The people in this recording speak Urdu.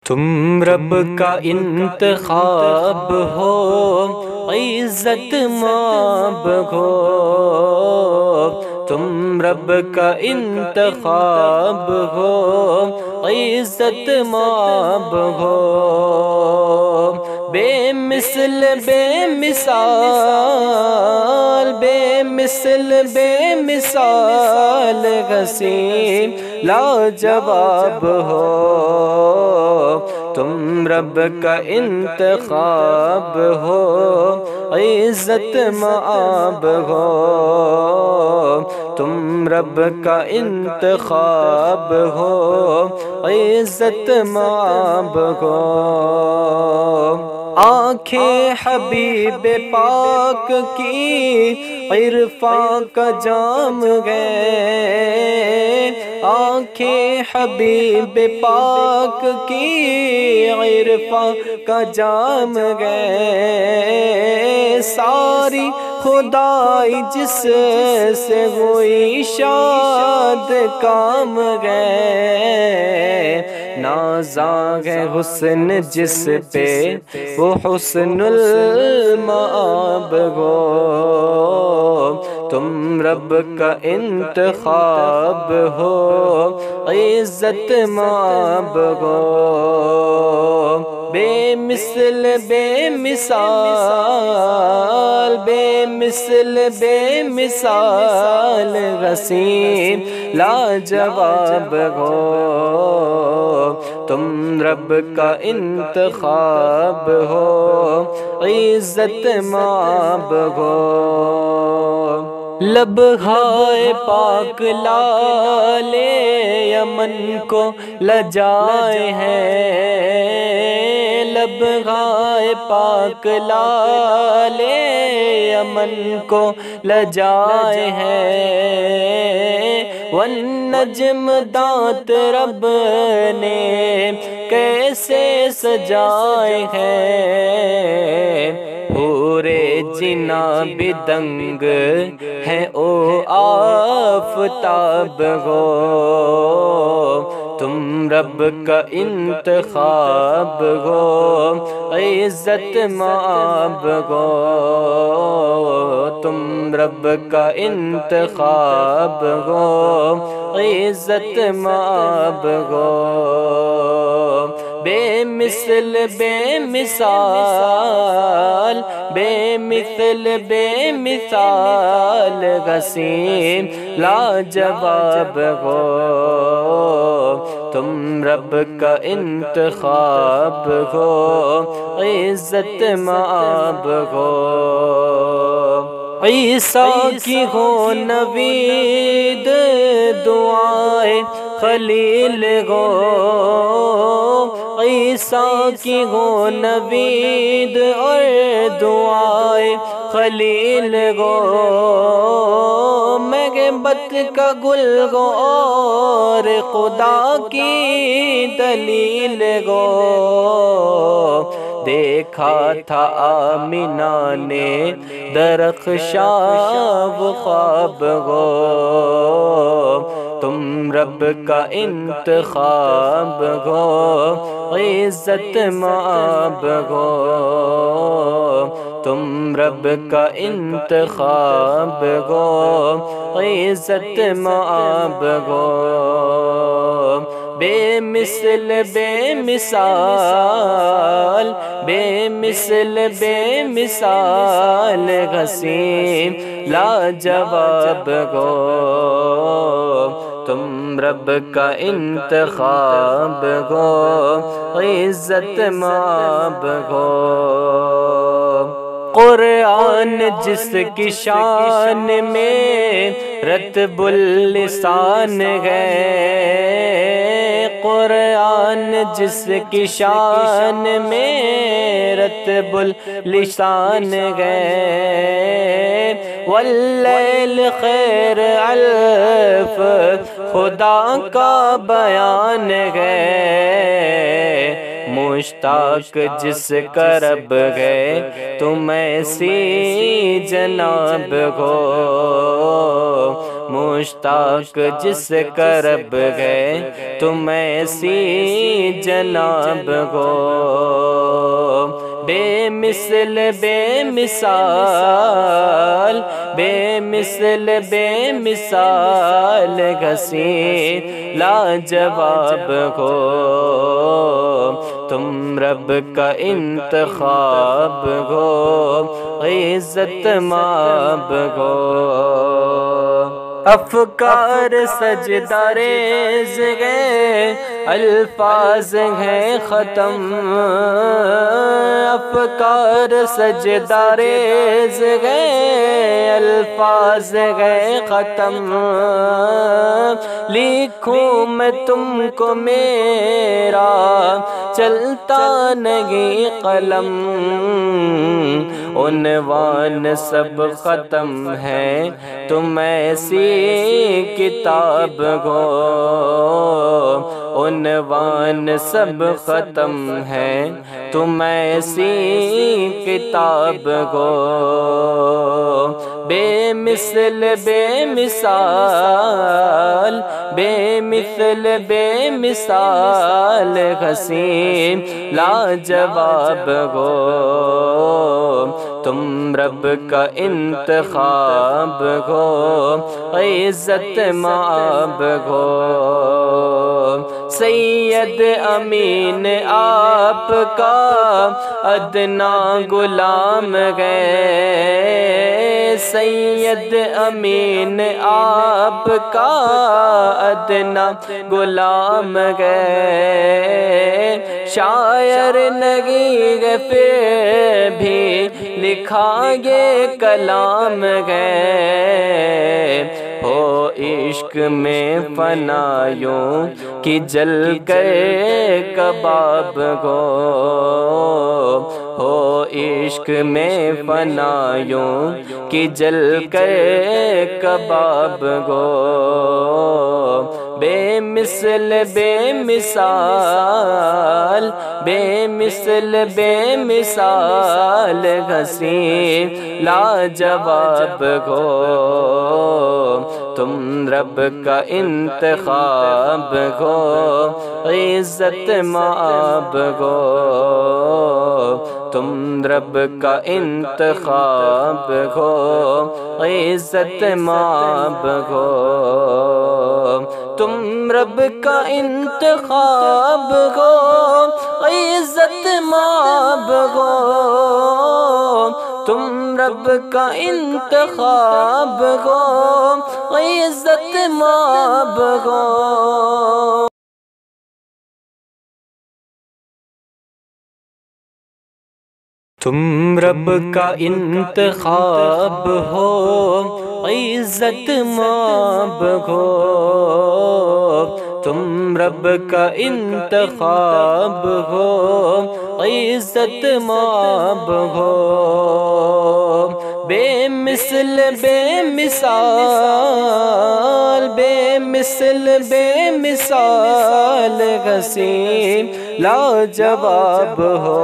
تم رب کا انتخاب ہو، عزت مآب ہو۔ تم رب کا انتخاب ہو، عزت مآب ہو۔ بے مثل بے مثال، بے مثل بے مثال، حسین لاجواب ہو۔ تم رب کا انتخاب ہو، عزت مآب ہو۔ تم رب کا انتخاب ہو، عزت مآب ہو۔ آنکھیں حبیب پاک کی عرفان کا جام ہے، آنکھیں حبیب پاک کی عرفان کا جام ہے۔ ساری خدائی جس سے ہوئی شاد کام ہے، نازاں ہے حسن جس پہ وہ حسن المآب ہو۔ تم رب کا انتخاب ہو، عزت مآب ہو۔ بے مثل بے مثال، بے مثل بے مثال، حسین لاجواب ہو۔ تم رب کا انتخاب ہو، عزت مآب ہو۔ لبہائے پاک لالے یمن کو لجائے ہیں، لبہائے پاک لالے یمن کو لجائے ہیں۔ والنجم دانت رب نے کیسے سجائے ہیں، حورے جنا بھی دنگ ہے او آفتاب ہو۔ تم رب کا انتخاب ہو، عزت مآب ہو۔ تم رب کا انتخاب ہو، عزت مآب ہو۔ بے مثل بے مثال، بے مثل بے مثال، حسین لاجواب ہو۔ تم رب کا انتخاب ہو، عزت مآب ہو۔ عیسیٰ کی ہو نوید دعائے خلیل ہو، عیسیٰ کی ہو نوید اور دعائے خلیل ہو۔ محبت کا گل ہو اور خدا کی دلیل ہو۔ دیکھا تھا آمنہ نے درخشاں وہ خواب ہو۔ تم رب کا انتخاب ہو، عزت مآب ہو۔ تم رب کا انتخاب ہو، عزت مآب ہو۔ بے مثل بے مثال، بے مثل بے مثال، حسین لاجواب ہو۔ تم رب کا انتخاب ہو، عزت مآب ہو۔ قرآن جس کی شان میں رتب اللسان ہے، قرآن جس کی شان میں رتب اللسان ہے۔ واللیل خیر الف خدا کا بیان ہے، مشتاق جس کا رب ہے تم ایسی جناب ہو، مشتاق جس کا رب ہے تم ایسی جناب ہو، بے مثل بے مثال، بے مثل بے مثال حسین لاجواب ہو، تم رب کا انتخاب ہو، عزت مآب ہو۔ افکار سجدہ ریز گئے، الفاظ ہیں ختم، افکار سجدہ ریز گئے، الفاظ ہیں ختم، لکھوں میں تم کو میرا چلتا نہیں قلم، عنوان سب ختم ہے تم ایسی کتاب ہو، عنوان سب ختم ہے تم ایسی کتاب ہو، بے مثل بے مثال، بے مثل بے مثال حسین لاجواب ہو، تم رب کا انتخاب ہو، عزت مآب ہو۔ سید امین آپ کا ادنا غلام ہے، سید امین آپ کا ادنا غلام ہے، شاعر نہیں ہے پھر بھی لکھا یہ کلام ہے، ہو عشق میں فنا یوں کہ جل گئے کباب ہو، ہو عشق میں فنا یوں کہ جل گئے کباب ہو، بے مثل بے مثال، بے مثل بے مثال حسین لاجواب ہو، تم رب کا انتخاب ہو، عزت مآب ہو، تم رب کا انتخاب ہو، عزت مآب ہو، تم رب کا انتخاب ہو، عزت مآب ہو، تم رب کا انتخاب ہو، عزت مآب ہو۔ تم رب کا انتخاب ہو، عزت مآب ہو، تم رب کا انتخاب ہو، عزت مآب ہو، بے مثل بے مثال، بے مثل بے مثال حسین لاجواب ہو۔